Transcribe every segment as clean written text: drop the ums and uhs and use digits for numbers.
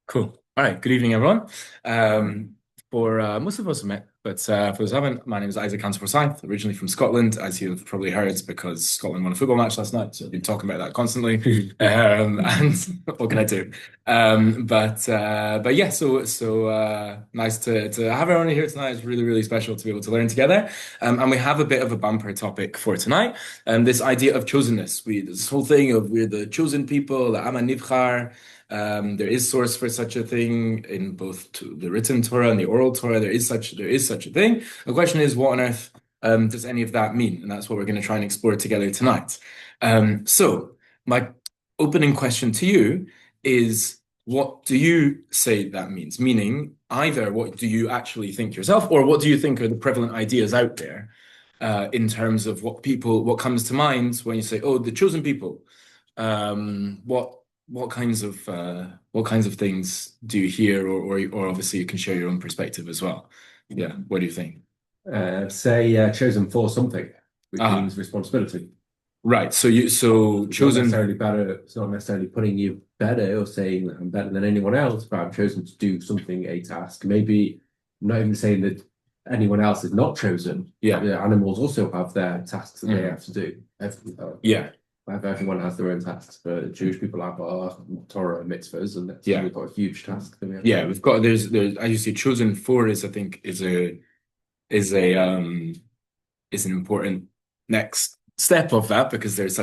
Cool. All right. Good evening, everyone. For most of us have met, but for those who haven't, my name is Isaac Forsyth, originally from Scotland, as you've probably heard, because Scotland won a football match last night. So I've been talking about that constantly. And what can I do? But yeah, so nice to have everyone here tonight. It's really, really special to be able to learn together. And we have a bit of a bumper topic for tonight. This idea of chosenness. This whole thing of we're the chosen people, the Am Nivchar. There is source for such a thing in both the written Torah and the oral Torah. There is such a thing. The question is, what on earth does any of that mean? And that's what we're going to try and explore together tonight. So my opening question to you is, what do you say that means? Meaning, either what do you actually think yourself, or what do you think are the prevalent ideas out there in terms of what comes to mind when you say, "Oh, the chosen people." What kinds of things do you hear, or obviously you can share your own perspective as well. Yeah, what do you think? Say chosen for something, which Ah, means responsibility. right. So It's not chosen. necessarily better. It's not necessarily putting you better or saying that I'm better than anyone else, but I'm chosen to do something, a task. Maybe I'm not even saying that anyone else is not chosen. Yeah. The animals also have their tasks that they Mhm. have to do. Yeah. Everyone has their own tasks, but Jewish people have our Torah and mitzvahs, and that's Yeah. we've got a huge task that we have to Yeah. do. We've got there's as you say, chosen for is I think is a is an important next step of that because there is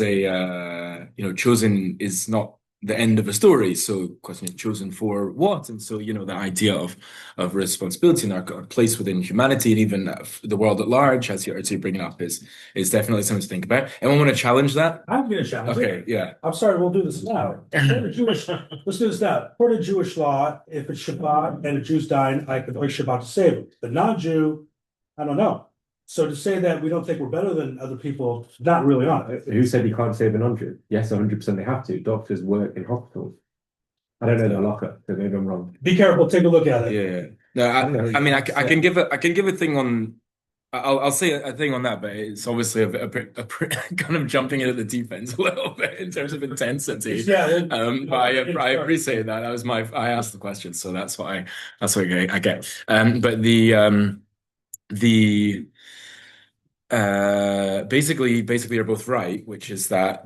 a chosen is not the end of a story. So question is chosen for what? And so the idea of responsibility and our place within humanity and even the world at large, as you're bringing up, is definitely something to think about. Anyone want to challenge that? I'm going to challenge it. Okay, yeah. I'm sorry, we'll do this now. Let's do this now. According to Jewish law, if it's Shabbat and a Jew's dying, I can break Shabbat to save him. The non-Jew, I don't know. So to say that we don't think we're better than other people, not really on it. Who said you can't save an 100? Yes, 100% they have to. Doctors work in hospitals. I don't know the locker, so maybe I'm wrong. Be careful, take a look at it. Yeah. No, I mean, I can give a thing on. I'll say a thing on that, but it's obviously kind of jumping in at the deep end a little bit in terms of intensity. Yeah. But I appreciate that. That was I asked the question, so that's what I get. But the basically you're both right, which is that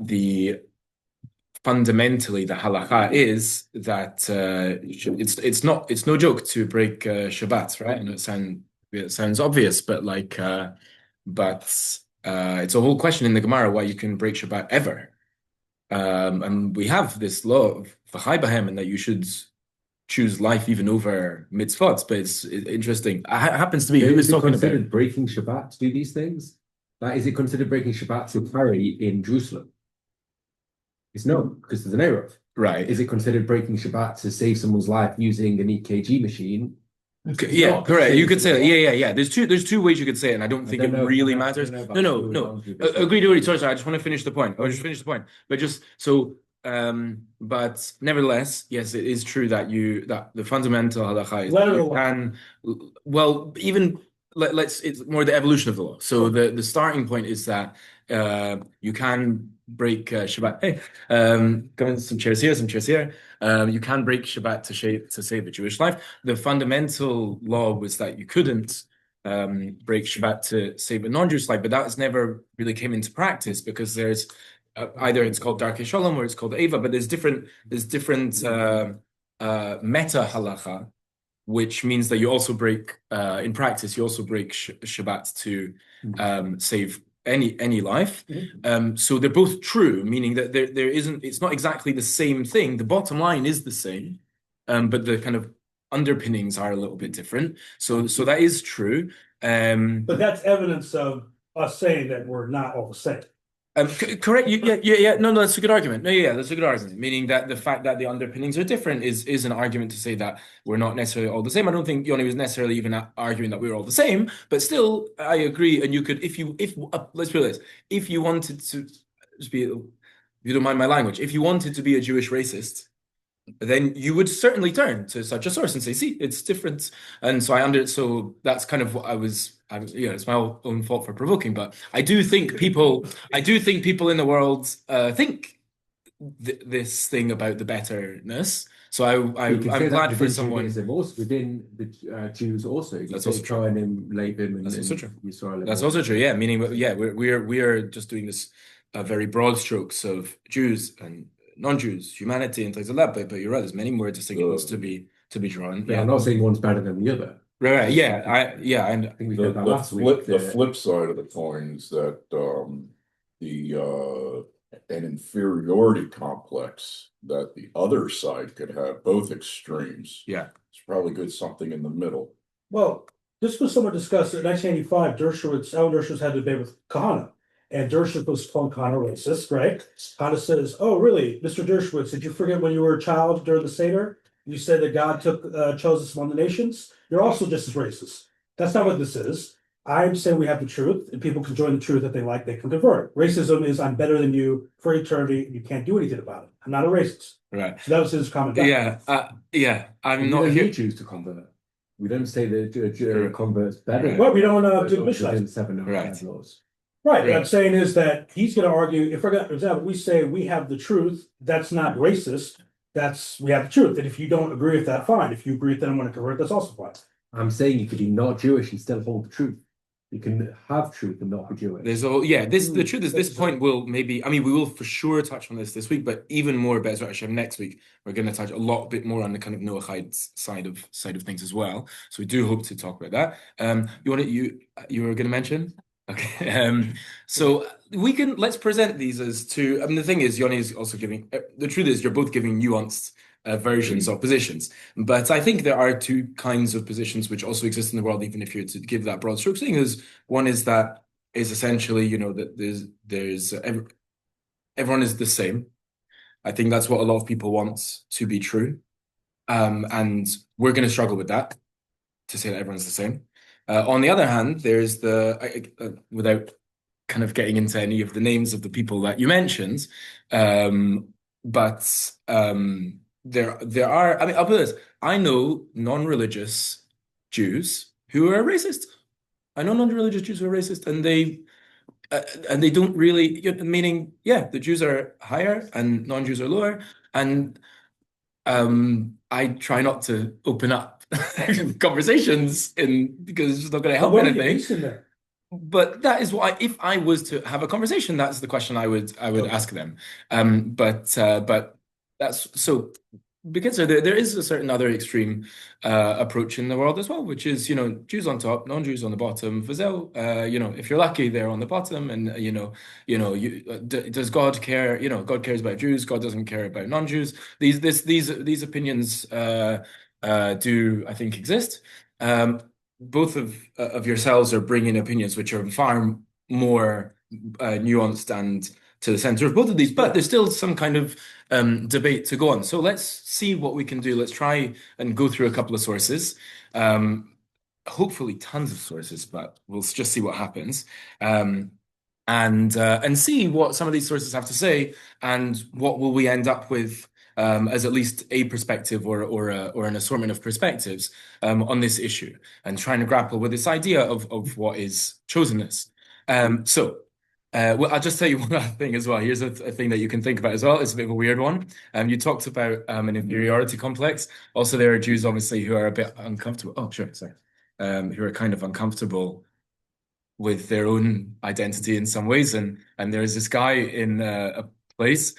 fundamentally the halakha is that it's no joke to break Shabbat, right? And it sounds obvious, but it's a whole question in the Gemara why you can break Shabbat ever. And we have this law of v'chai b'hem, and that you should choose life even over mitzvot. But it's interesting. It happens to be who was Is it talking considered about. breaking Shabbat to do these things? Like, is it considered breaking Shabbat to carry in Jerusalem? It's no, because there's an error. Right. Is it considered breaking Shabbat to save someone's life using an EKG machine? Yeah, correct. You could say that. Yeah. There's two ways you could say it, and I don't think it really matters. No. Agreed already. Sorry. I just want to finish the point. I'll just finish the point. But just so, but nevertheless, yes, it is true that that the fundamental halacha is that you can, well, even it's more the evolution of the law. So the starting point is that you can break Shabbat. Hey, come in, some chairs here, some chairs here. You can break Shabbat to save a Jewish life. The fundamental law was that you couldn't break Shabbat to save a non-Jewish life, but that has never really came into practice because there's either it's called Darkei Shalom or it's called Eva, but there's different meta halacha, which means that you also break in practice you also break Shabbat to save any life. So they're both true, meaning that there isn't, it's not exactly the same thing. The bottom line is the same, but the kind of underpinnings are a little bit different. So that is true. But that's evidence of us saying that we're not all the same. Correct. Yeah. No, that's a good argument. No, yeah, that's a good argument. Meaning that the fact that the underpinnings are different is an argument to say that we're not necessarily all the same. I don't think Yoni was necessarily even arguing that we were all the same, but still, I agree. And you could, if let's put this, if you wanted to just be, if you don't mind my language, if you wanted to be a Jewish racist, then you would certainly turn to such a source and say, see, it's different. And so that's kind of what it's my own fault for provoking, but I do think people in the world think this thing about the betterness. So You can say I'm that glad for within someone. Judaism also, within the Jews also. You That's say also true. Kohanim, Levim, and That's also true. Yisrael. That's also true. Yeah, meaning yeah, we are just doing this very broad strokes of Jews and non-Jews, humanity, and things like that. But you're right. There's many more distinctions to be drawn. Yeah, Yeah, I'm not saying one's better than the other. right. Yeah, I think we heard that last week. The flip side of the coin is that an inferiority complex that the other side could have, both extremes. Yeah, It's probably good something in the middle. Well, this was somewhat discussed in 1985. Alan Dershowitz had a debate with Kahana, and Dershowitz was calling Kahana racist, right? Kahana says, "Oh, really, Mr. Dershowitz? Did you forget when you were a child during the Seder? You said that God chose us among the nations. You're also just as racist. That's not what this is. I'm saying we have the truth, and people can join the truth if they like. They can convert. Racism is I'm better than you for eternity, and you can't do anything about it. I'm not a racist." right. So that was his comment. Back. Yeah. I'm We not don't here. need Jews to convert. We don't say that converts better. Well, we don't do Mishnah. 7 Right. laws. Right. What Right. I'm saying is that he's going to argue. If we're going, for example, we say we have the truth. That's not racist. We have the truth. And if you don't agree with that, fine. If you agree with that, I'm going to convert. That's also fine. I'm saying you could be not Jewish and still hold the truth. You can have truth and not be Jewish. The truth is this point will maybe, I mean, we will for sure touch on this week, but even more about actually next week, we're going to touch a lot bit more on the kind of Noahide side of things as well. So we do hope to talk about that. You were going to mention? Okay. So let's present these as two. I mean, the thing is, Yoni is also giving, the truth is you're both giving nuanced versions of positions. But I think there are two kinds of positions which also exist in the world, even if you're to give that broad stroke thing. Is one is that is essentially, that there's everyone is the same. I think that's what a lot of people want to be true. And we're going to struggle with that, to say that everyone's the same. On the other hand, there's without kind of getting into any of the names of the people that you mentioned, but there are, I mean, I'll put this, I know non-religious Jews who are racist. I know non-religious Jews who are racist, and they don't really, meaning, yeah, the Jews are higher and non-Jews are lower, and I try not to open up conversations because it's just not going to help anything. But that is why, if I was to have a conversation, that's the question I would ask them. But that's so, because there is a certain other extreme approach in the world as well, which is, Jews on top, non-Jews on the bottom. Vazel, if you're lucky, they're on the bottom, and does God care? God cares about Jews. God doesn't care about non-Jews. These opinions do, I think, exist. Both of yourselves are bringing opinions which are far more nuanced and to the center of both of these, but there's still some kind of debate to go on. So let's see what we can do. Let's try and go through a couple of sources. Hopefully tons of sources, but we'll just see what happens. And see what some of these sources have to say, and what will we end up with as at least a perspective or an assortment of perspectives on this issue, and trying to grapple with this idea of what is chosenness. Well, I'll just tell you one other thing as well. Here's a thing that you can think about as well. It's a bit of a weird one. You talked about an inferiority complex. Also, there are Jews, obviously, who are a bit uncomfortable. Oh, sure, sorry. Who are kind of uncomfortable with their own identity in some ways. And there's this guy in a place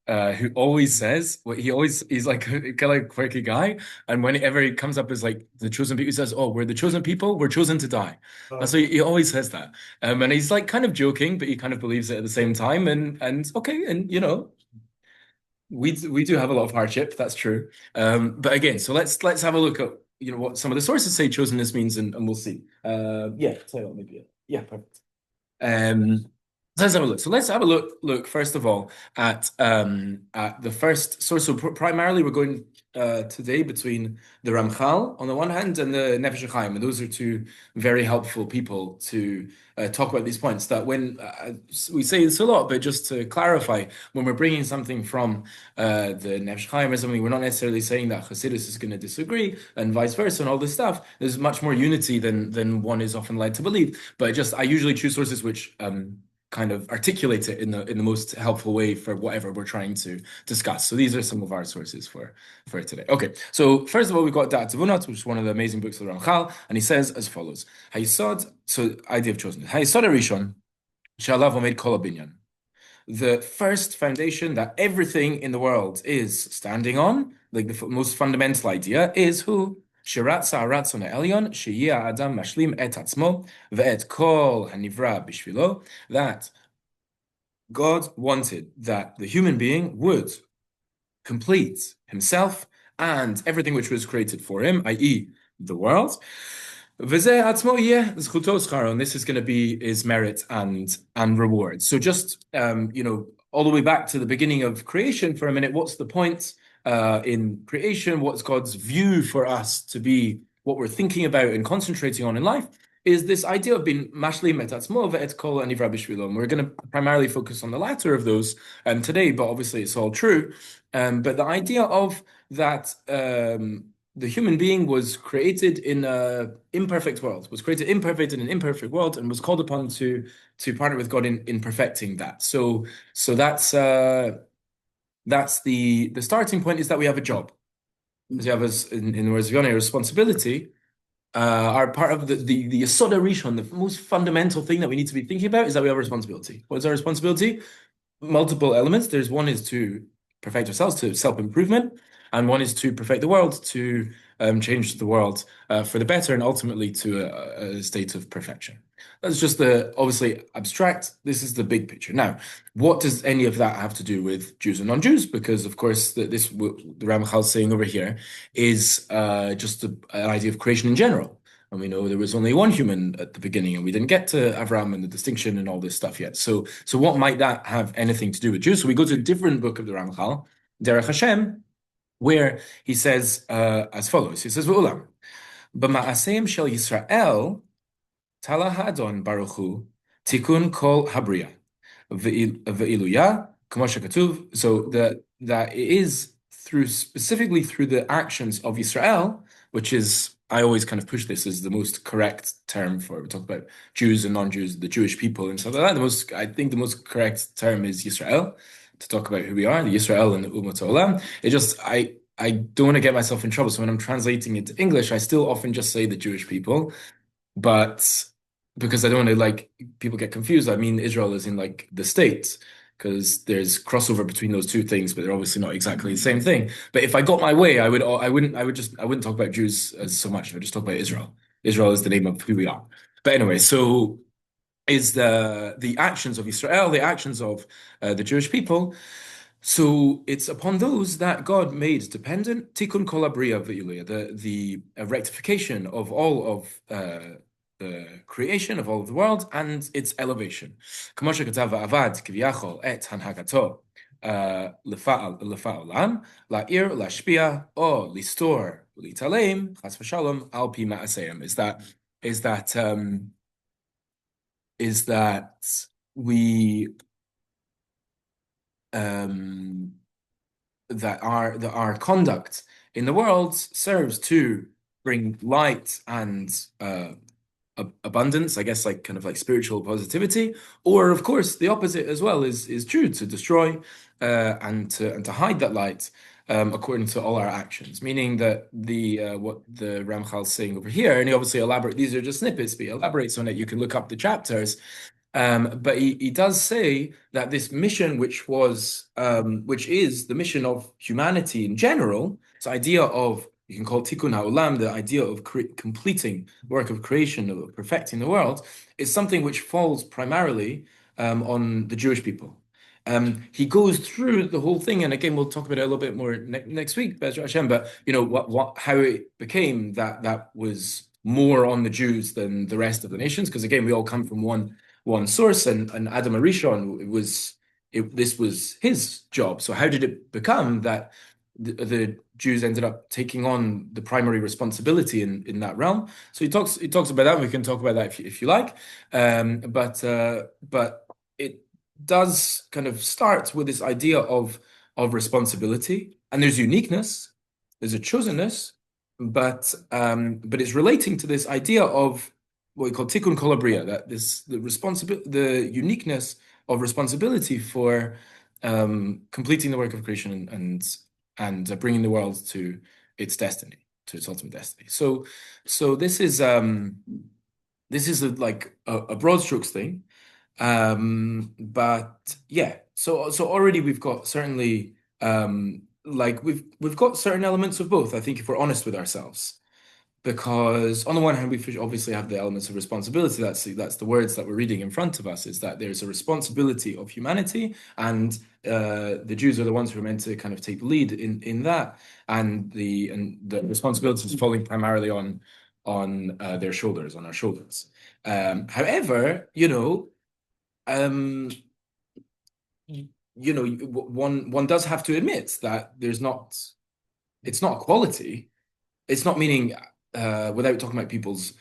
who always says, he's like kind of like quirky guy, and whenever he comes up as like the chosen people, he says, "Oh, we're the chosen people, we're chosen to die." And so he always says that, and he's like kind of joking, but he kind of believes it at the same time. And okay, and we do have a lot of hardship, that's true. But again, so let's have a look at what some of the sources say chosenness means, and we'll see. Yeah, tell you what, maybe perfect. Let's have a look. So let's have a look first of all at the first source. So primarily we're going today between the Ramchal on the one hand and the Nefesh HaChaim, and those are two very helpful people to talk about these points. That when we say this a lot, but just to clarify, when we're bringing something from the Nefesh HaChaim or something, we're not necessarily saying that Hasidus is going to disagree and vice versa and all this stuff. There's much more unity than one is often led to believe. But I usually choose sources which kind of articulate it in the most helpful way for whatever we're trying to discuss. So these are some of our sources for today. Okay, so first of all, we've got Da'at Tivunot, which is one of the amazing books of the Ramchal, and he says as follows: Hayisod, so idea of chosenness. Hayisod Arishon, Sha'alav Omed Kol Habinyan. The first foundation that everything in the world is standing on, like the most fundamental idea, is who? Shiratza haratzon ha'elyon, sheyeh ha'adam mashlim et atzmo ve'et kol hanivra bishvilo, that God wanted that the human being would complete himself and everything which was created for him, i.e., the world. V'zeh atzmo yeh zchuto scharo, and this is going to be his merit and reward. So just all the way back to the beginning of creation for a minute. What's the point in creation? What's God's view for us to be what we're thinking about and concentrating on in life? Is this idea of being mashlim et atzmo ve'et kol hanivra bishvilo. And we're going to primarily focus on the latter of those today, but obviously it's all true. But the idea of that the human being was created in an imperfect world, was created imperfect in an imperfect world, and was called upon to partner with God in perfecting that. So that's the starting point, is that we have a job. As we have, in the words of Yonah, a responsibility. Are part of the Yesod HaRishon, the most fundamental thing that we need to be thinking about is that we have a responsibility. What is our responsibility? Multiple elements. There's one is to perfect ourselves, to self-improvement, and one is to perfect the world, to change the world for the better, and ultimately to a state of perfection. That's just the obviously abstract. This is the big picture. Now, what does any of that have to do with Jews and non-Jews? Because of course, the Ramchal is saying over here is just an idea of creation in general. And we know there was only one human at the beginning, and we didn't get to Avram and the distinction and all this stuff yet. So what might that have anything to do with Jews? So we go to a different book of the Ramchal, Derech Hashem, where he says as follows. He says, "V'ulam, b'ma'aseim shel Yisrael, Tala Hadon Baruch Hu, Tikun Kol Habriya, Ve'iluya, Kamo shekatuv." So that it is specifically through the actions of Yisrael, which is, I always kind of push this as the most correct term for, we talk about Jews and non-Jews, the Jewish people and stuff like that. I think the most correct term is Yisrael, to talk about who we are, the Yisrael and the Ummot Olam. It just, I don't want to get myself in trouble. So when I'm translating it to English, I still often just say the Jewish people, but because I don't want to people get confused. I mean, Israel is in the state, because there's crossover between those two things, but they're obviously not exactly the same thing. But if I got my way, I wouldn't talk about Jews as so much. I would just talk about Israel. Israel is the name of who we are. But anyway, so is the actions of Israel, the actions of the Jewish people. So it's upon those that God made dependent Tikkun Kol Habriya Ve'iluya, the rectification of all of the creation of all of the world and its elevation. Kamo shekatav avad kiviyachol et hanhagato lefa'olam la'ir la'shpia o listor litalem chas v'shalom al pi ma'aseyim. Is that we that our conduct in the world serves to bring light and abundance, I guess, kind of spiritual positivity, or of course the opposite as well is true, to destroy and to hide that light according to all our actions. Meaning that what the Ramchal is saying over here, and he obviously elaborates. These are just snippets, but he elaborates on it. You can look up the chapters. But he does say that this mission, which is the mission of humanity in general, this idea of, you can call it Tikkun HaOlam, the idea of completing work of creation, of perfecting the world, is something which falls primarily on the Jewish people. He goes through the whole thing, and again, we'll talk about it a little bit more next week, Bezrat Hashem. But how it became that was more on the Jews than the rest of the nations, because again, we all come from one source, and Adam HaRishon this was his job. So how did it become that the Jews ended up taking on the primary responsibility in that realm? So he talks about that. We can talk about that if you like, but it does kind of start with this idea of responsibility, and there's uniqueness, there's a chosenness, but it's relating to this idea of what we call tikkun kol habriya, that the uniqueness of responsibility for completing the work of creation and bringing the world to its destiny, to its ultimate destiny. So this is like a broad strokes thing. But yeah, so already we've got certainly like we've got certain elements of both, I think, if we're honest with ourselves. Because on the one hand, we obviously have the elements of responsibility. That's the words that we're reading in front of us, is that there's a responsibility of humanity, and the Jews are the ones who are meant to kind of take the lead in that, and the responsibility is falling primarily on their shoulders, on our shoulders. However, um, one does have to admit that it's not equality. It's not meaning without talking about people's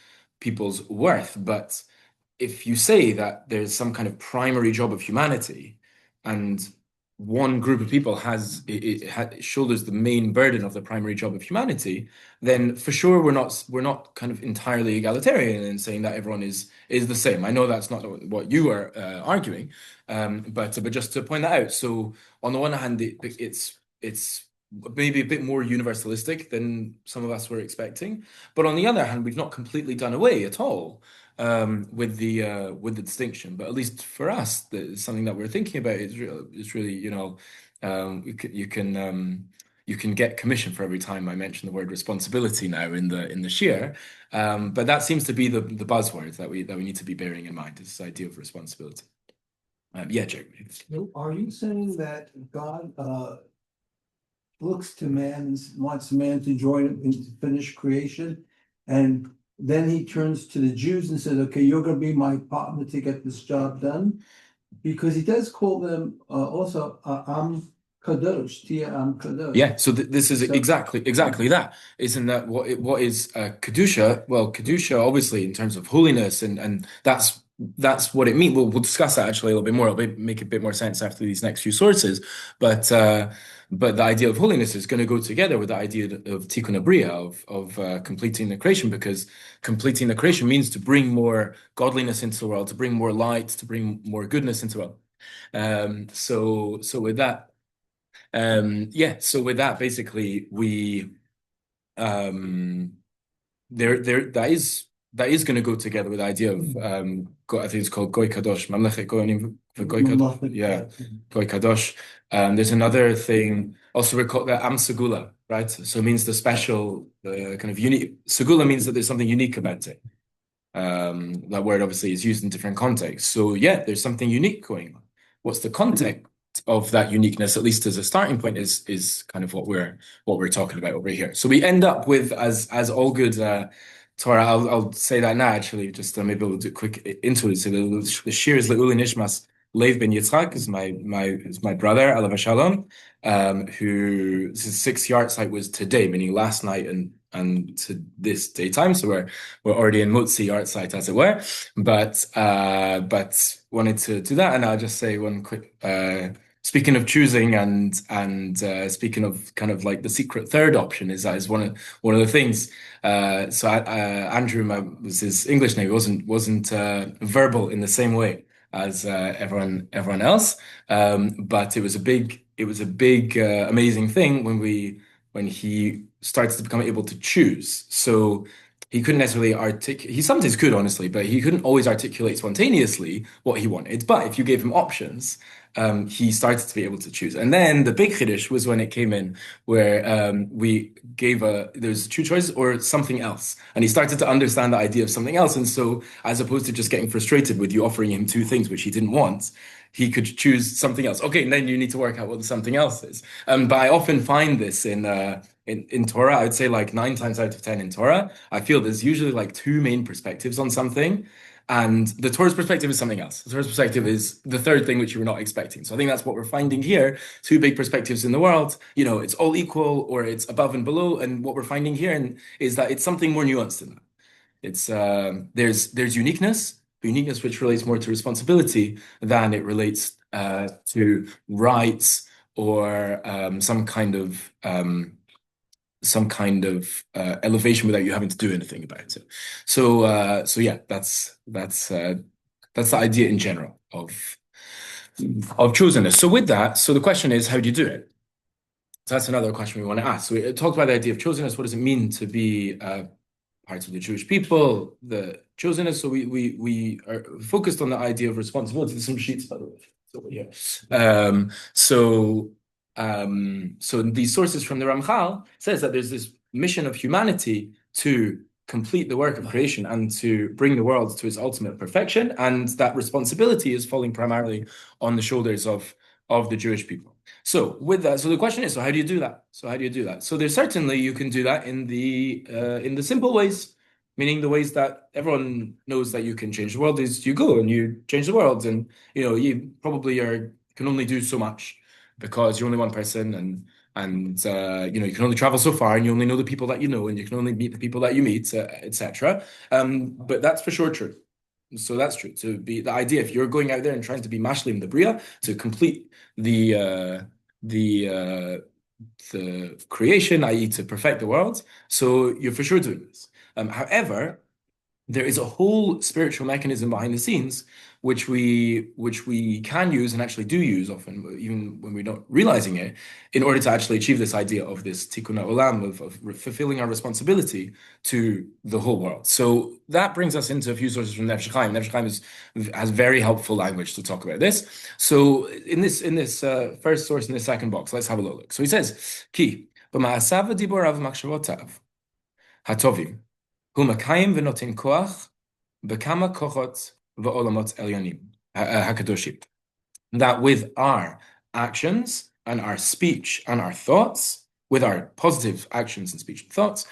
worth, but if you say that there's some kind of primary job of humanity, and one group of people it shoulders the main burden of the primary job of humanity, then for sure we're not kind of entirely egalitarian in saying that everyone is the same. I know that's not what you are arguing, but just to point that out. So on the one hand, it's maybe a bit more universalistic than some of us were expecting, but on the other hand, we've not completely done away at all with the distinction. But at least for us, something that we're thinking about is really, you can get commission for every time I mention the word responsibility now in the shir. But that seems to be the buzzword that we need to be bearing in mind, is this idea of responsibility. Yeah, Jeremy. Are you saying that God looks to wants man to join him to finish creation, and then he turns to the Jews and says, okay, you're going to be my partner to get this job done? Because he does call them also Am Kadosh, Tia Am Kadosh. Yeah, so this is exactly that. Isn't that what is Kedusha? Well, Kedusha, obviously, in terms of holiness, and that's what it means. We'll discuss that actually a little bit more. It'll make a bit more sense after these next few sources. But the idea of holiness is going to go together with the idea of tikkun habriya, of completing the creation, because completing the creation means to bring more godliness into the world, to bring more light, to bring more goodness into the world. So with that. So with that, basically, we that is going to go together with the idea of I think it's called Goy Kadosh, Mamlechet Goyanim Goy Kadosh. Yeah, Goy Kadosh. There's another thing also we call the Am Segula, right? So it means the special, kind of unique. Segula means that there's something unique about it. That word obviously is used in different contexts. So yeah, there's something unique going on. What's the context of that uniqueness, at least as a starting point, is kind of what we're talking about over here. So we end up with, as all good Torah. I'll say that now actually. Just maybe we'll do a quick intro. So the shir is Le'uli Nishmas Lev ben Yitzchak, is my brother Alav Shalom, whose 6th yard site was today, meaning last night and to this daytime. So we're already in Motzi yard site, as it were. But wanted to do that, and I'll just say one quick. Speaking of choosing and speaking of kind of like the secret third option is one of the things. So Andrew was his English name. He wasn't verbal in the same way as everyone else. But it was a big amazing thing when he started to become able to choose. So he couldn't necessarily articulate. He sometimes could, honestly, but he couldn't always articulate spontaneously what he wanted. But if you gave him options, he started to be able to choose. And then the big chiddush was when it came in, where we gave there's 2 choices or something else, and he started to understand the idea of something else. And so, as opposed to just getting frustrated with you offering him 2 things which he didn't want, he could choose something else. Okay, and then you need to work out what the something else is. But I often find this in Torah. I would say like 9 times out of 10 in Torah, I feel there's usually like 2 main perspectives on something. And the Torah's perspective is something else. The Torah's perspective is the third thing which you were not expecting. So I think that's what we're finding here. 2 big perspectives in the world. It's all equal or it's above and below. And what we're finding here is that it's something more nuanced than that. It's there's uniqueness which relates more to responsibility than it relates to rights or some kind of some kind of elevation without you having to do anything about it. So yeah, that's the idea in general of chosenness. So with that, so the question is, how do you do it? So that's another question we want to ask. So we talked about the idea of chosenness. What does it mean to be parts of the Jewish people, the chosenness? So we are focused on the idea of responsibility. There's some sheets, by the way. So yeah. So these sources from the Ramchal says that there's this mission of humanity to complete the work of creation and to bring the world to its ultimate perfection, and that responsibility is falling primarily on the shoulders of the Jewish people. So with that, so the question is, so how do you do that? So there's certainly you can do that in the simple ways, meaning the ways that everyone knows that you can change the world is you go and you change the world, and you probably can only do so much because you're only one person, and you can only travel so far, and you only know the people that you know, and you can only meet the people that you meet, etc. But that's for sure true. So that's true. To be the idea, if you're going out there and trying to be mashlim the bria, to complete the creation, i.e., to perfect the world, so you're for sure doing this. However, there is a whole spiritual mechanism behind the scenes which we can use and actually do use often, even when we're not realizing it, in order to actually achieve this idea of this tikkun olam, of fulfilling our responsibility to the whole world. So that brings us into a few sources from Nefesh Chaim. Nefesh Chaim has very helpful language to talk about this. So in this first source in the second box, let's have a look. So he says, Ki b'ma'asav v'diborav machshavotav hatovim hu makayim v'notin koach b'kama kochot v'olamot elyonim hakadoshim. That with our actions and our speech and our thoughts, with our positive actions and speech and thoughts,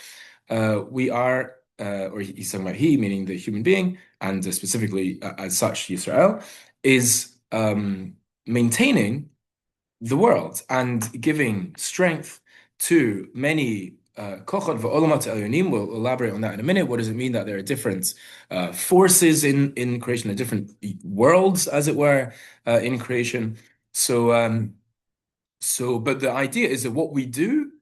we are, or he's talking about he, meaning the human being, and specifically as such, Yisrael, is maintaining the world and giving strength to many kochot v'olamot elyonim. We'll elaborate on that in a minute. What does it mean that there are different forces in creation, there are different worlds, as it were, in creation? But the idea is that what we do,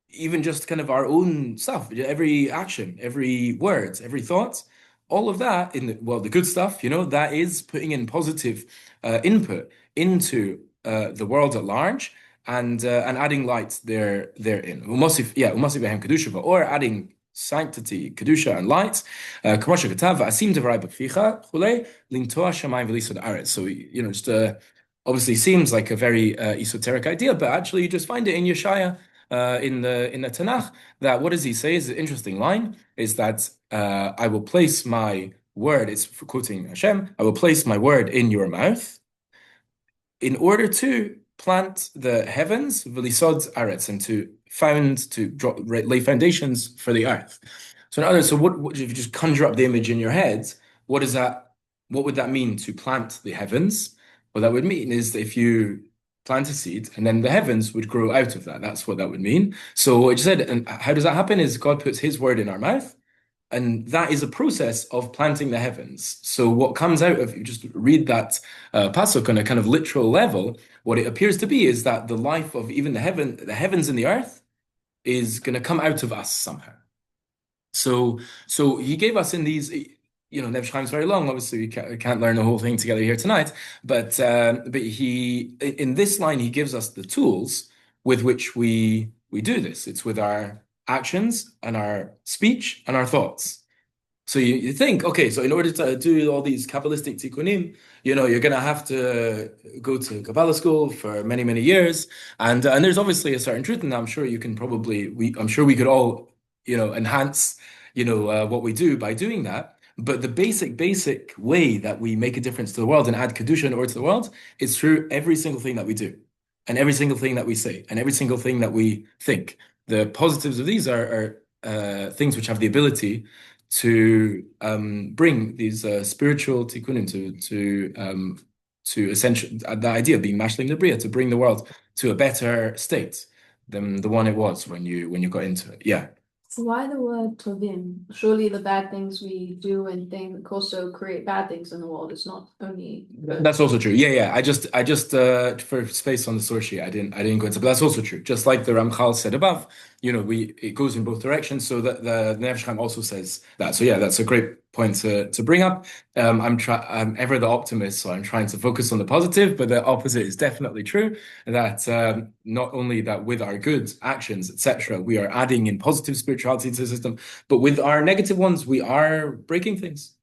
even just kind of our own stuff, every action, every word, every thought, all of that the good stuff, that is putting in positive input into the world at large, and adding light therein. Or adding sanctity, kedusha, and light. So just obviously seems like a very esoteric idea, but actually you just find it in Yeshaya, in the Tanakh, that what does he say is an interesting line, is that I will place my word, it's quoting Hashem, I will place my word in your mouth in order to plant the heavens, v'lisod aretz, and to lay foundations for the earth. So in other words, what if you just conjure up the image in your head, what would that mean to plant the heavens? What that would mean is that if you plant a seed, and then the heavens would grow out of that. That's what that would mean. So what you said, and how does that happen is God puts his word in our mouth, and that is a process of planting the heavens. So what comes out of, you just read that pasuk on a kind of literal level, what it appears to be is that the life of even the heavens and the earth is going to come out of us somehow. So he gave us in these, Nefesh Chaim is very long. Obviously, we can't learn the whole thing together here tonight. But he, in this line, he gives us the tools with which we do this. It's with our actions and our speech and our thoughts. So you think, okay, so in order to do all these Kabbalistic tikkunim, you're going to have to go to Kabbalah school for many, many years. And there's obviously a certain truth, and I'm sure you can I'm sure we could all, enhance, what we do by doing that. But the basic way that we make a difference to the world and add kedusha in order to the world is through every single thing that we do, and every single thing that we say, and every single thing that we think. The positives of these are things which have the ability to bring these spiritual tikkunim to essentially the idea of being mashlim the bria, to bring the world to a better state than the one it was when you got into it. Yeah. Why the word tovim? Surely the bad things we do and think also create bad things in the world. It's not only That's also true. Yeah. I just for space on the source sheet, I didn't go into, but that's also true. Just like the Ramchal said above, it goes in both directions. So that the Nefesh Chaim also says that. So yeah, that's a great point to bring up. I'm ever the optimist, so I'm trying to focus on the positive, but the opposite is definitely true. That not only that with our good actions, etc., we are adding in positive spirituality to the system, but with our negative ones, we are breaking things.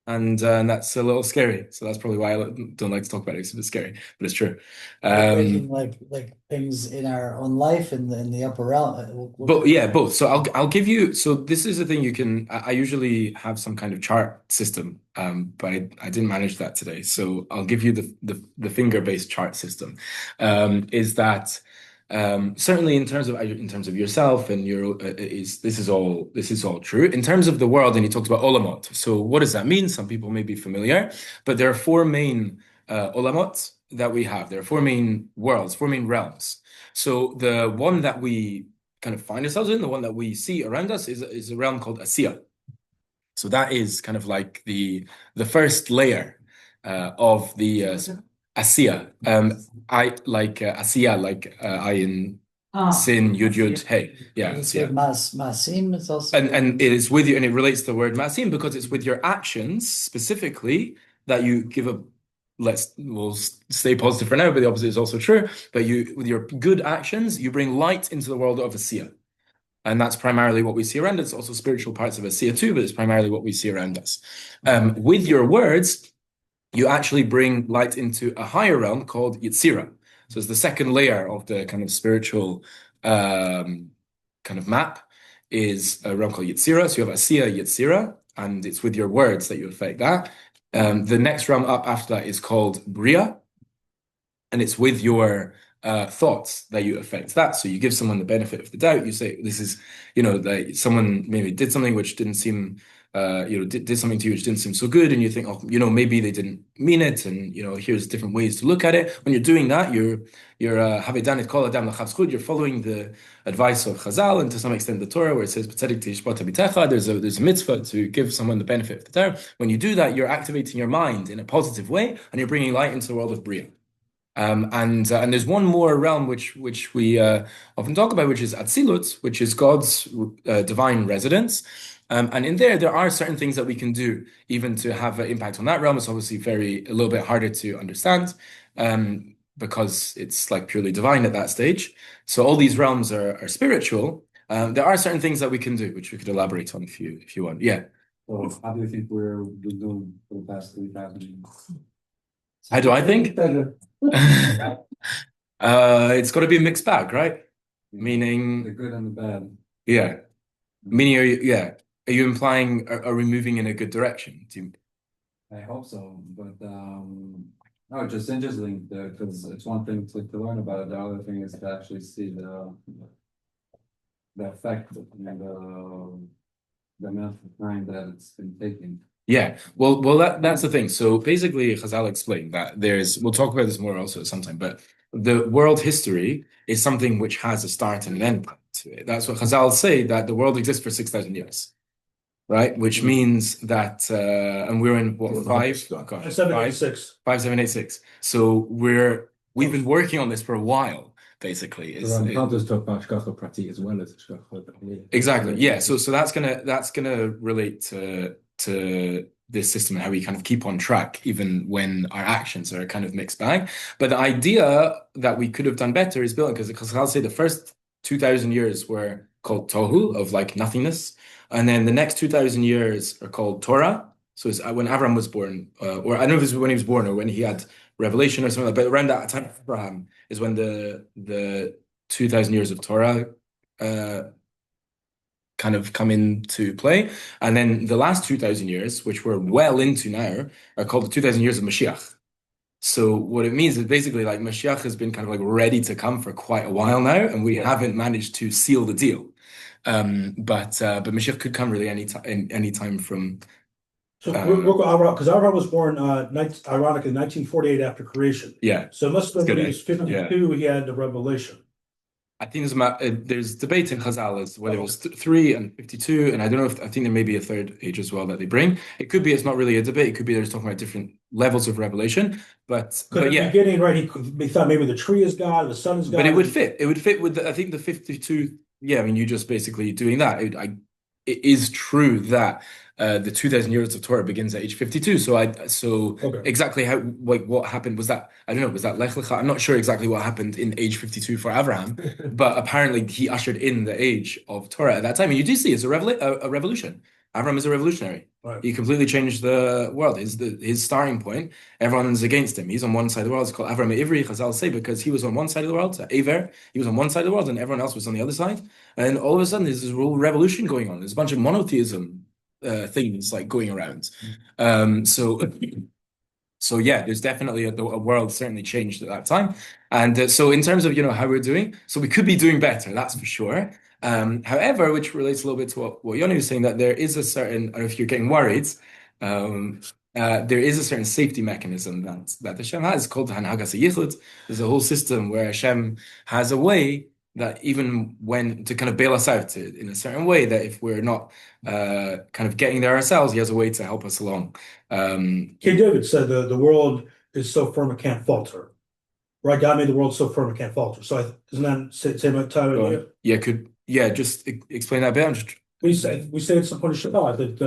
And that's a little scary. So that's probably why I don't like to talk about it. It's a bit scary, but it's true. Breaking like things in our own life in the upper realm. But yeah, both. So I'll give you. So this is the thing you can. I usually have some kind of chart system, but I didn't manage that today. So I'll give you the finger-based chart system. Is that certainly in terms of yourself and your this is all true in terms of the world, and he talked about olamot. So what does that mean? Some people may be familiar, but there are four main olamot that we have. There are four main worlds, four main realms. So the one that we kind of find ourselves in, the one that we see around us, is a realm called Asiya. So that is kind of like the first layer of the Asiya. I like Asiya, like I in Sin Yud Hey. Yeah, Asiya. Masim is also And it is with you, and it relates to the word Masim because it's with your actions specifically that you give a. We'll stay positive for now, but the opposite is also true. But with your good actions, you bring light into the world of Asiya. And that's primarily what we see around us. Also spiritual parts of Asiya too, but it's primarily what we see around us. With your words, you actually bring light into a higher realm called Yetzirah. So it's the second layer of the kind of spiritual kind of map is a realm called Yetzirah. So you have Asiya, Yetzirah, and it's with your words that you affect that. The next realm up after that is called Bria, and it's with your thoughts that you affect that. So you give someone the benefit of the doubt. You say, this is, that someone maybe did something which didn't seem, did something to you which didn't seem so good. And you think, oh, maybe they didn't mean it. And, here's different ways to look at it. When you're doing that, you're following the advice of Chazal and to some extent the Torah, where it says, there's a mitzvah to give someone the benefit of the doubt. When you do that, you're activating your mind in a positive way and you're bringing light into the world of Bria. And there's one more realm which we often talk about, which is Atzilut, which is God's divine residence. And in there are certain things that we can do even to have an impact on that realm. It's obviously a little bit harder to understand because it's like purely divine at that stage. So all these realms are spiritual. There are certain things that we can do, which we could elaborate on if you want. Yeah. So how do you think we're doing for the past 3,000 years? How do I think? It's got to be a mixed bag, right? Meaning the good and the bad. Yeah. Meaning, are you implying are we moving in a good direction? I hope so, but no, just interesting because it's one thing to learn about it. The other thing is to actually see the effect and the amount of time that it's been taking. Yeah, well, that's the thing. So basically, Chazal explained that we'll talk about this more also at some time, but the world history is something which has a start and an end to it. That's what Chazal say, that the world exists for 6,000 years, right? Which means that, and we're in what, 5786. 5786. So we've been working on this for a while. Basically, can't just talk about Shkachot Prati as well as Shkachot. Exactly, yeah. So that's gonna relate to this system and how we kind of keep on track even when our actions are a kind of mixed bag. But the idea that we could have done better is building, because I'll say the first 2,000 years were called Tohu, of like nothingness, and then the next 2,000 years are called Torah. So it's when Abraham was born, or I don't know if it's when he was born or when he had revelation or something like that, but around that time of Abraham is when the 2,000 years of Torah kind of come into play. And then the last 2,000 years, which we're well into now, are called the 2,000 years of Mashiach. So what it means is basically like Mashiach has been kind of like ready to come for quite a while now, and we haven't managed to seal the deal. But Mashiach could come really any time from. So because Abraham was born ironically 1948 after creation. Yeah. So it must have been when he was 52, Yeah. he had the revelation. I think there's debate in Chazal as whether it was 3 and 52, and I don't know I think there may be a third age as well that they bring. It could be it's not really a debate. It could be they're just talking about different levels of revelation. But At the yeah, beginning, right, he thought maybe the tree is God, the sun is God. but it would fit. It would fit with I think the 52. Yeah, I mean, you just basically doing that. It is true that the 2,000 years of Torah begins at age 52. So Okay. exactly how what happened was that I don't know, was that Lech Lecha? I'm not sure exactly what happened in age 52 for Abraham, but apparently he ushered in the age of Torah at that time. And you do see it's a revolution. Abraham is a revolutionary. Right. He completely changed the world. His starting point, everyone's against him. He's on one side of the world. It's called Avraham Ivri, Chazal say, because he was on one side of the world, Aver, he was on one side of the world, and everyone else was on the other side. And all of a sudden, there's this real revolution going on. There's a bunch of monotheism things like going around. So yeah, there's definitely a world certainly changed at that time. And so in terms of how we're doing, so we could be doing better, that's for sure. However, which relates a little bit to what Yoni was saying, that there is a certain, or if you're getting worried, there is a certain safety mechanism that Hashem has called Hanhagas Yichud. There's a whole system where Hashem has a way that even when to kind of bail us out in a certain way, that if we're not kind of getting there ourselves, he has a way to help us along. King David said the world is so firm it can't falter. Right? God made the world so firm it can't falter. So isn't that same time? Yeah, just explain that a bit. We say at some point in Shabbat that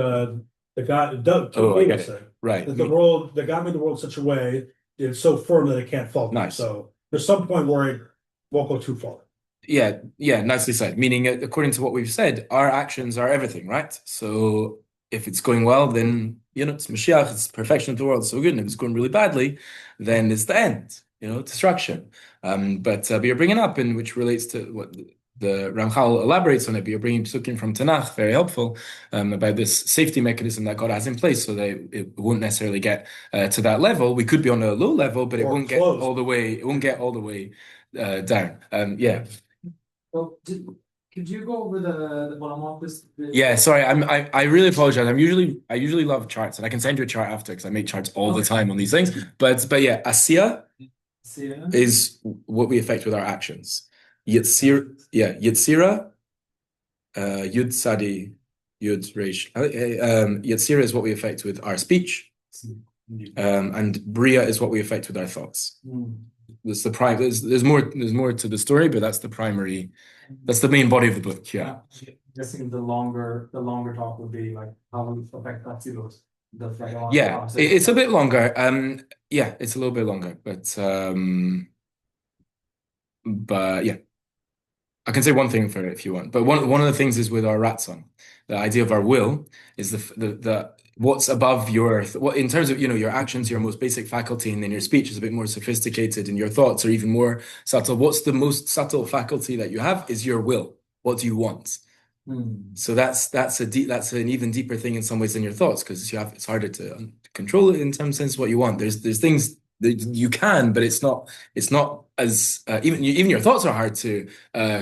the God I get it. Right. that that God made the world such a way that it's so firm that it can't falter. Nice. So there's some point where it won't go too far. Yeah, nicely said. Meaning, according to what we've said, our actions are everything, right? So if it's going well, then it's Mashiach, it's perfection of the world, so good. And if it's going really badly, then it's the end, destruction. But you're bringing up, in which relates to what the Ramchal elaborates on it, but you're bringing psukim from Tanakh, very helpful, about this safety mechanism that God has in place, so that it won't necessarily get to that level. We could be on a low level, but it won't get all the way. It won't get all the way down. Yeah. Well, could you go over the what I'm off this? Yeah, sorry. I really apologize. I usually love charts, and I can send you a chart after because I make charts all the time on these things. But yeah, Asiya is what we affect with our actions. Yitzira, Yud Sadi, Yud Reish. Yitzira is what we affect with our speech, and Bria is what we affect with our thoughts. There's there's more to the story, but that's the main body of the book. Yeah. Guessing the longer talk would be like how will it affect Atzilut? Yeah, it's a bit longer. Yeah, it's a little bit longer, but yeah, I can say one thing for it if you want. But one of the things is with our ratzon, the idea of our will is the what's above what in terms of your actions, your most basic faculty, and then your speech is a bit more sophisticated, and your thoughts are even more subtle. What's the most subtle faculty that you have is your will. What do you want? So that's an even deeper thing in some ways than your thoughts, because it's harder to control it in some sense what you want. There's things that you can, but it's not as even your thoughts are hard to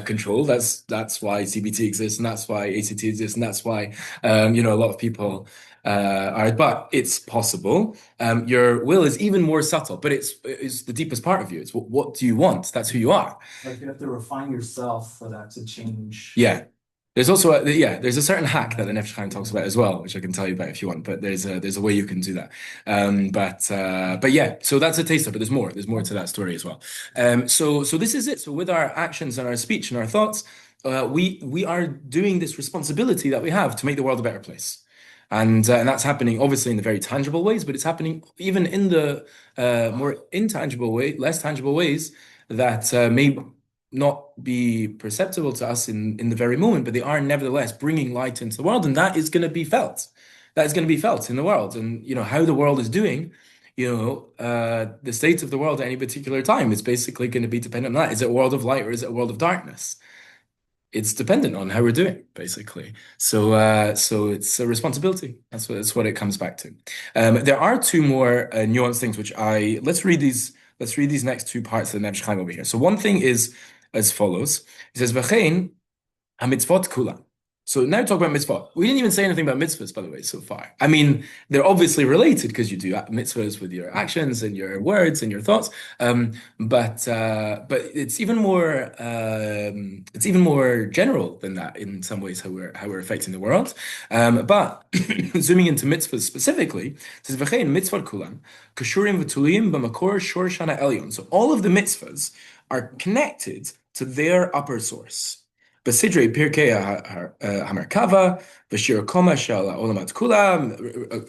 control. That's why CBT exists, and that's why ACT exists, and that's why a lot of people are. But it's possible. Your will is even more subtle, but it's the deepest part of you. It's what do you want? That's who you are. Like you have to refine yourself for that to change. Yeah. There's also there's a certain hack that the Nefesh Chaim talks about as well, which I can tell you about if you want. But there's a way you can do that. But yeah, so that's a taster. But there's more to that story as well. So this is it. So with our actions and our speech and our thoughts, we are doing this responsibility that we have to make the world a better place. And that's happening obviously in the very tangible ways, but it's happening even in the more intangible less tangible ways that may not be perceptible to us in the very moment, but they are nevertheless bringing light into the world, and that is going to be felt. That is going to be felt in the world, and how the world is doing. The state of the world at any particular time is basically going to be dependent on that. Is it a world of light or is it a world of darkness? It's dependent on how we're doing, basically. So it's a responsibility. That's what it comes back to. There are two more nuanced things which let's read these next two parts of the Nefesh Chaim over here. So one thing is as follows. It says, "V'chein hamitzvot kula." So now talk about mitzvah. We didn't even say anything about mitzvahs, by the way, so far. I mean, they're obviously related because you do mitzvahs with your actions and your words and your thoughts. But it's even more general than that in some ways how we're affecting the world. But zooming into mitzvahs specifically, it says v'chein mitzvah kulam kashurim v'tulim b'makor shor shana elyon. So all of the mitzvahs are connected to their upper source. B'sidrei pirkei hamerkava v'shir koma shel olamat kulam,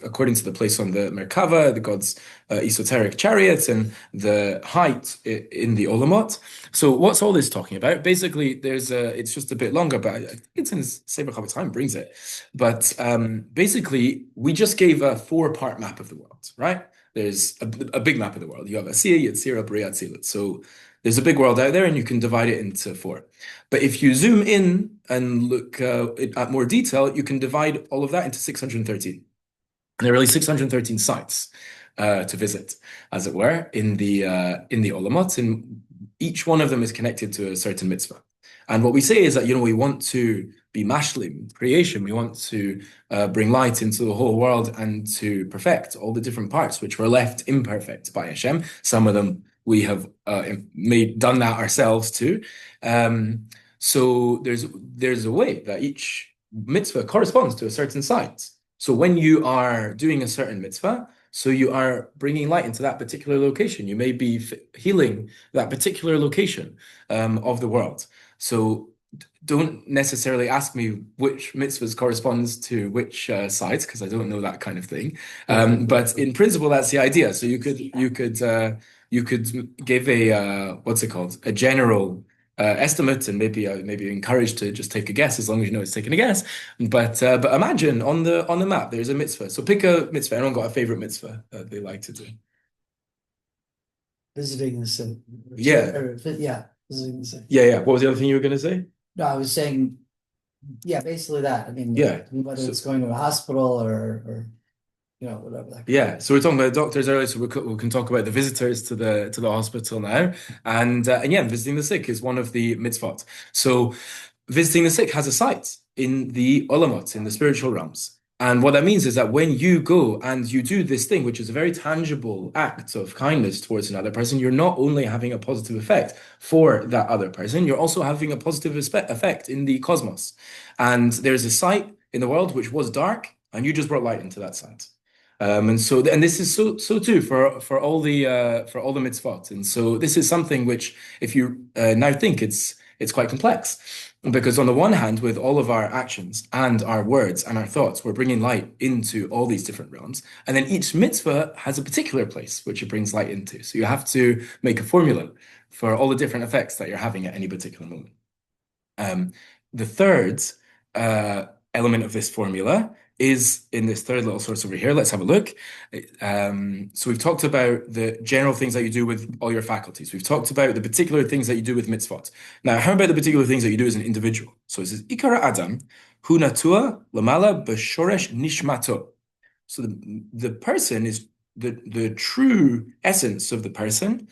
according to the place on the Merkava, the God's esoteric chariots, and the height in the olamot. So what's all this talking about? Basically, it's just a bit longer, but I think it's in his Sefer Chavetz brings it. But basically, we just gave a 4-part map of the world, right? There's a big map of the world. You have Asiya, Yetzirah, Bria, Tzilut. So there's a big world out there, and you can divide it into 4. But if you zoom in and look at more detail, you can divide all of that into 613. And there are really 613 sites to visit, as it were, in the Olamot, and each one of them is connected to a certain mitzvah. And what we say is that, we want to be mashlim, creation. We want to bring light into the whole world and to perfect all the different parts which were left imperfect by Hashem. Some of them we have done that ourselves too. So there's a way that each mitzvah corresponds to a certain site. So when you are doing a certain mitzvah, so you are bringing light into that particular location. You may be healing that particular location of the world. So don't necessarily ask me which mitzvahs corresponds to which sites, because I don't know that kind of thing. But in principle, that's the idea. So you could give a general estimate, and maybe you're encouraged to just take a guess, as long as you know it's taking a guess. But imagine on the map there's a mitzvah. So pick a mitzvah. Everyone got a favorite mitzvah that they like to do. Visiting the city. Yeah. Visiting the city. Yeah. What was the other thing you were going to say? No, I was saying, basically that. I mean, Yeah. whether it's going to a hospital or whatever. Yeah, so we're talking about doctors earlier, so we can talk about the visitors to the hospital now, and visiting the sick is one of the mitzvot. So visiting the sick has a site in the olamot, in the spiritual realms. And what that means is that when you go and you do this thing, which is a very tangible act of kindness towards another person, you're not only having a positive effect for that other person, you're also having a positive effect in the cosmos. And there's a site in the world which was dark, and you just brought light into that site. And this is so too for all the mitzvot. And so this is something which, if you now think, it's quite complex, because on the one hand, with all of our actions and our words and our thoughts, we're bringing light into all these different realms, and then each mitzvah has a particular place which it brings light into. So you have to make a formula for all the different effects that you're having at any particular moment. The third element of this formula is in this third little source over here. Let's have a look. So we've talked about the general things that you do with all your faculties. We've talked about the particular things that you do with mitzvot. Now, how about the particular things that you do as an individual? So it says, Ikara Adam, hu natua lamala b'shoresh nishmato. So the person is, the true essence of the person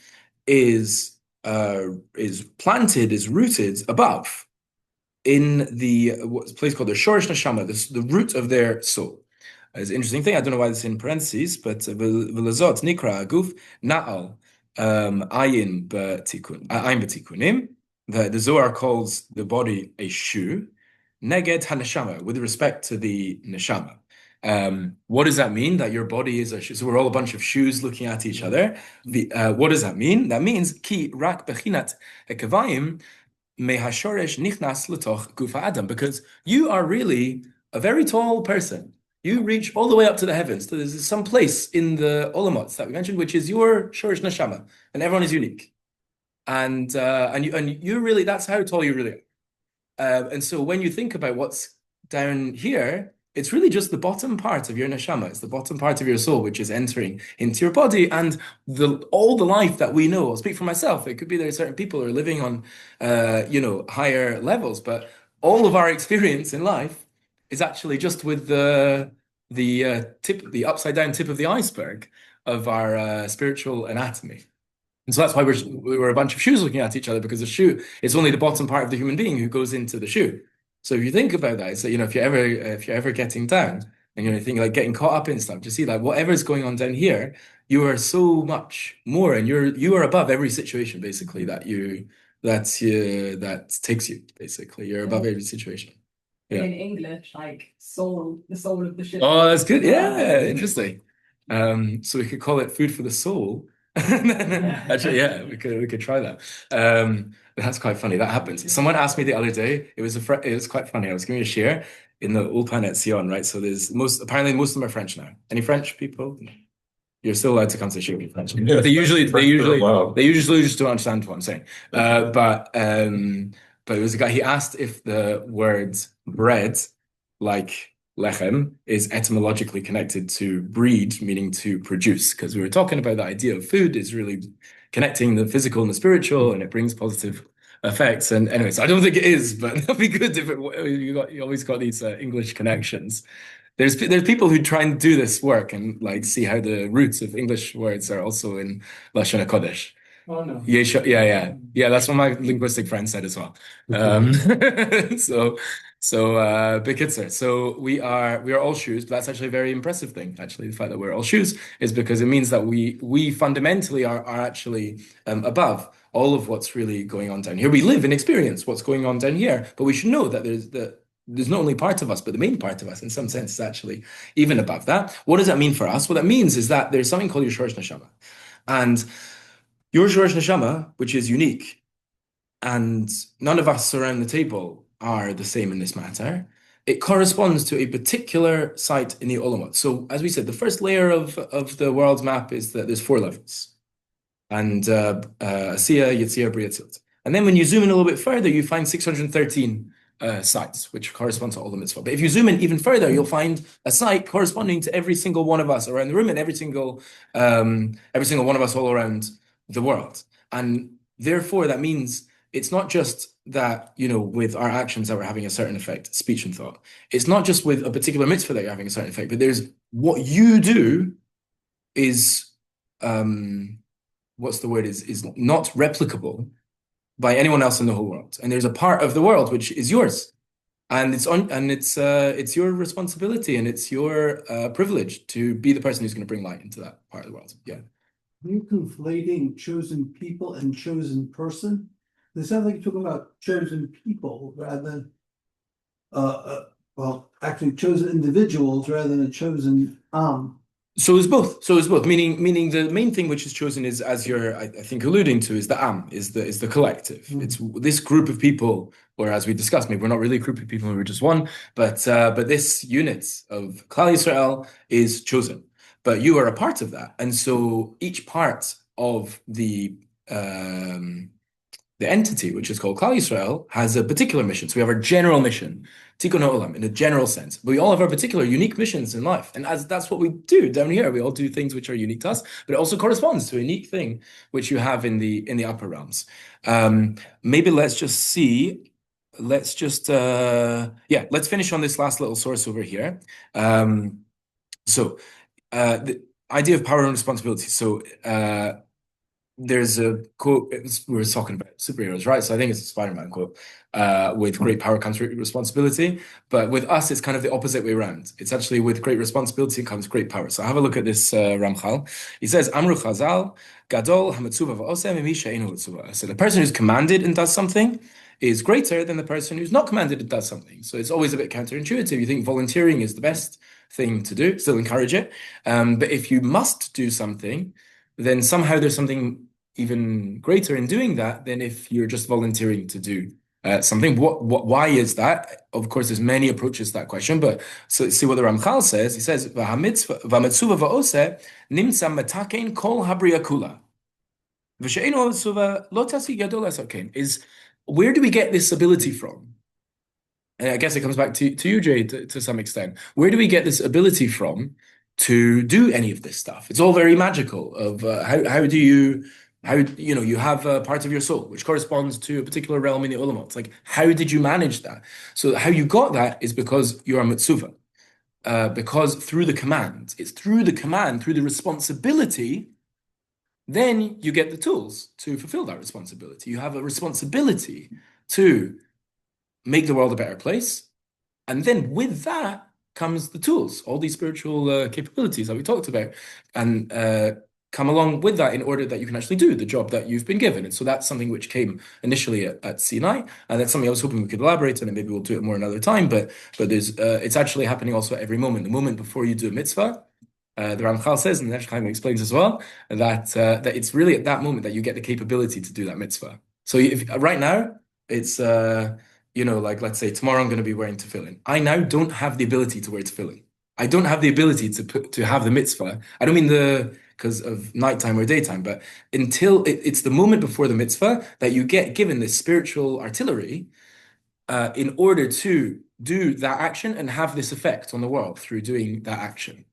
is planted, is rooted above, in what's a place called the Shorish Neshama, the root of their soul. It's an interesting thing. I don't know why it's in parentheses, but V'lazot Nikra Aguf Na'al Ayin B'tikunim. The Zohar calls the body a shoe, Neged HaNeshama, with respect to the Neshama. What does that mean? That your body is a shoe? So we're all a bunch of shoes looking at each other. What does that mean? That means Ki Rak Bechinat Ekavayim because you are really a very tall person. You reach all the way up to the heavens. So there's some place in the Olamot that we mentioned, which is your Shorish Neshama, and everyone is unique. And you really, that's how tall you really are. And so when you think about what's down here, it's really just the bottom part of your neshama. It's the bottom part of your soul, which is entering into your body, and all the life that we know. I'll speak for myself. It could be there are certain people who are living on, higher levels, but all of our experience in life is actually just with the upside down tip of the iceberg of our spiritual anatomy. And so that's why we're a bunch of shoes looking at each other, because the shoe is only the bottom part of the human being who goes into the shoe. So if you think about that, so if you're ever getting down and you're thinking like getting caught up in stuff, just see like whatever's going on down here, you are so much more, and you are above every situation basically that takes you basically. You're above every situation. Yeah. In English, like soul, the soul of the ship. Oh, that's good. Yeah, interesting. So we could call it food for the soul. Actually, yeah, we could try that. That's quite funny. That happens. Someone asked me the other day. It was quite funny. I was giving a share in the Ulpan at Sion, right? So apparently most of them are French now. Any French people? You're still allowed to come to share in French. Yeah, They usually allowed. just don't understand what I'm saying. But it was a guy. He asked if the word bread, like lechem, is etymologically connected to breed, meaning to produce, because we were talking about the idea of food is really connecting the physical and the spiritual, and it brings positive effects. And anyways, I don't think it is, but that'd be good if you always got these English connections. There's people who try and do this work and like see how the roots of English words are also in Lashon HaKodesh. Oh no. Yeah. That's what my linguistic friend said as well. Bekitzer. So we are all shoes, but that's actually a very impressive thing. Actually, the fact that we're all shoes is because it means that we fundamentally are actually above all of what's really going on down here. We live and experience what's going on down here, but we should know that there's not only part of us, but the main part of us, in some sense, is actually even above that. What does that mean for us? What that means is that there's something called your Shorosh Neshama. And your Shorosh Neshama, which is unique, and none of us around the table are the same in this matter, it corresponds to a particular site in the Olamot. So, as we said, the first layer of the world's map is that there's 4 levels. And Asiya, Yetzirah, Bria, Tzilot. And then when you zoom in a little bit further, you find 613 sites, which correspond to all the mitzvah. But if you zoom in even further, you'll find a site corresponding to every single one of us around the room and every single one of us all around the world. And therefore, that means it's not just that, with our actions that we're having a certain effect, speech and thought. It's not just with a particular mitzvah that you're having a certain effect, but there's what you do is, what's the word, is not replicable by anyone else in the whole world. And there's a part of the world which is yours. And it's your responsibility and it's your privilege to be the person who's going to bring light into that part of the world. Yeah. Are you conflating chosen people and chosen person? It sounds like you're talking about chosen people rather than actually chosen individuals rather than a chosen So it's both. Meaning the main thing which is chosen is, as you're I think alluding to, is the is the collective. It's this group of people, or as we discussed, maybe we're not really a group of people, we're just one, but this unit of Klal Yisrael is chosen. But you are a part of that. And so each part of the entity, which is called Klal Yisrael, has a particular mission. So we have our general mission, Tikkun Olam, in a general sense. But we all have our particular unique missions in life. And that's what we do down here. We all do things which are unique to us, but it also corresponds to a unique thing which you have in the upper realms. Maybe let's just see. Let's finish on this last little source over here. The idea of power and responsibility. So there's a quote, we were talking about superheroes, right? So I think it's a Spider-Man quote, with great power comes great responsibility. But with us, it's kind of the opposite way around. It's actually with great responsibility comes great power. So have a look at this Ramchal. He says, Amru Chazal, Gadol HaMetzuva v'osem imi she'einu metzuva. So the person who's commanded and does something is greater than the person who's not commanded and does something. So it's always a bit counterintuitive. You think volunteering is the best thing to do, still encourage it. But if you must do something, then somehow there's something even greater in doing that than if you're just volunteering to do something. Why is that? Of course, there's many approaches to that question, but so see what the Ramchal says. He says, "V'hametzuva va'oseh nimtza metakein kol habriya kula, v'she'einu metzuva lo tasi gadol esakein." Is where do we get this ability from? And I guess it comes back to you, Jay, to some extent. Where do we get this ability from to do any of this stuff? It's all very magical. Of how do you have a part of your soul which corresponds to a particular realm in the Olamot. It's like, how did you manage that? So how you got that is because you're a Metzuva. Because through the command, it's through the command, through the responsibility, then you get the tools to fulfill that responsibility. You have a responsibility to make the world a better place. And then with that comes the tools, all these spiritual capabilities that we talked about, and come along with that in order that you can actually do the job that you've been given. And so that's something which came initially at Sinai, and that's something I was hoping we could elaborate on, and maybe we'll do it more another time. But there's it's actually happening also at every moment. The moment before you do a mitzvah, the Ramchal says, and the Nefesh Chaim explains as well, that it's really at that moment that you get the capability to do that mitzvah. So if right now it's like let's say tomorrow I'm going to be wearing tefillin. I now don't have the ability to wear tefillin. I don't have the ability to have the mitzvah. I don't mean because of nighttime or daytime, but until it's the moment before the mitzvah that you get given this spiritual artillery in order to do that action and have this effect on the world through doing that action.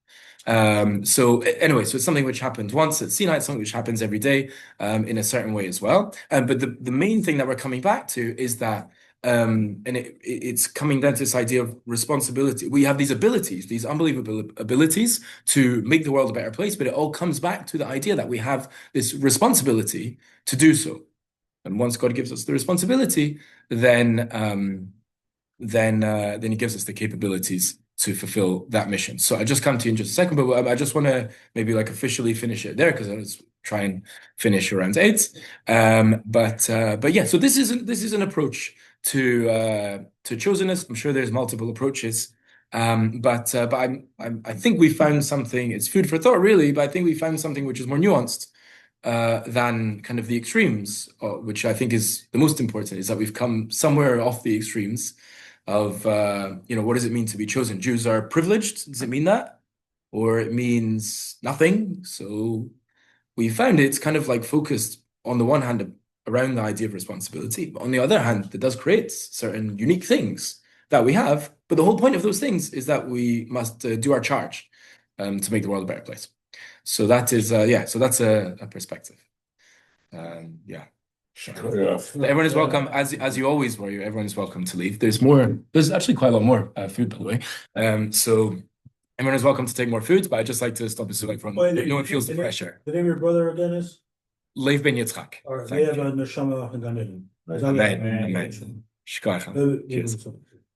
So anyway, so it's something which happened once at Sinai, it's something which happens every day in a certain way as well. But the main thing that we're coming back to is that and it's coming down to this idea of responsibility. We have these abilities, these unbelievable abilities to make the world a better place, but it all comes back to the idea that we have this responsibility to do so. And once God gives us the responsibility, then He gives us the capabilities to fulfill that mission. So I just come to you in just a second, but I just want to maybe like officially finish it there because I was try and finish around 8. But yeah, so this is an approach to chosenness. I'm sure there's multiple approaches. But I think we found something, it's food for thought really, but I think we found something which is more nuanced than kind of the extremes, which I think is the most important, is that we've come somewhere off the extremes of what does it mean to be chosen? Jews are privileged. Does it mean that? Or it means nothing? So we found it's kind of like focused on the one hand around the idea of responsibility, but on the other hand, it does create certain unique things that we have. But the whole point of those things is that we must do our charge to make the world a better place. So that is so that's a perspective. Yeah. Yeah. Everyone is welcome, as you always were. Everyone is welcome to leave. There's actually quite a lot more food, by the way. So everyone is welcome to take more food, but I just like to stop it so like no one feels the pressure. The name of your brother again is? Lev Ben Yitzchak. All right, we have a neshama in Gan Eden. Amen. Amen. Shkach.